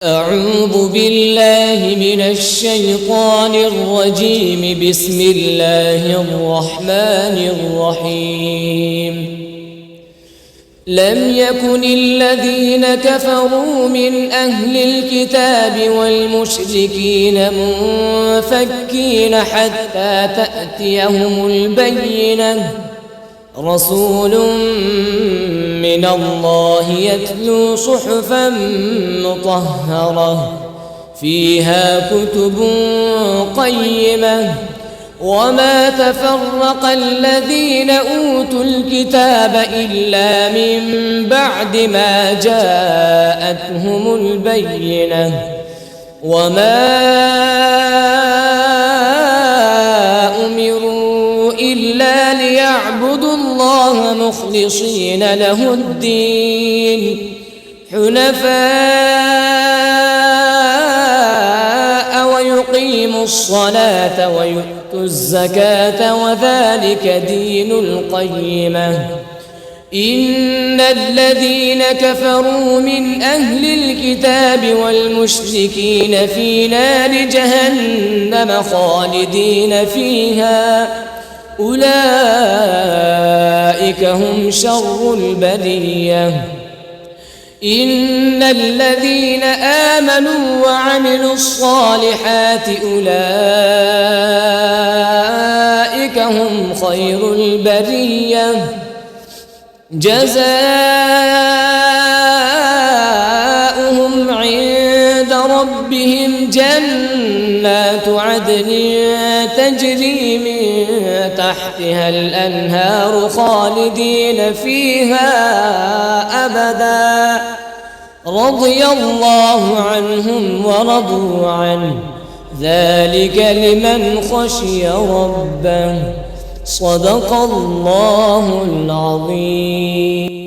أعوذ بالله من الشيطان الرجيم. بسم الله الرحمن الرحيم. لم يكن الذين كفروا من أهل الكتاب والمشركين منفكين حتى تأتيهم البينة. رسول من الله يتلو صحفا مطهرة فيها كتب قيمة. وما تفرق الذين أوتوا الكتاب إلا من بعد ما جاءتهم البينة. وما أمروا إلا ليعبدوا الله مخلصين له الدين حنفاء ويقيموا الصلاة ويؤتوا الزكاة وذلك دين القيمة. إن الذين كفروا من أهل الكتاب والمشركين في نار جهنم خالدين فيها أولئك هم شر البرية. إن الذين آمنوا وعملوا الصالحات أولئك هم خير البرية. جزاؤهم عند ربهم جنات عدن تجري من تحتها الأنهار خالدين فيها أبدا. رضي الله عنهم ورضوا عنه ذلك لمن خشي ربه. صدق الله العظيم.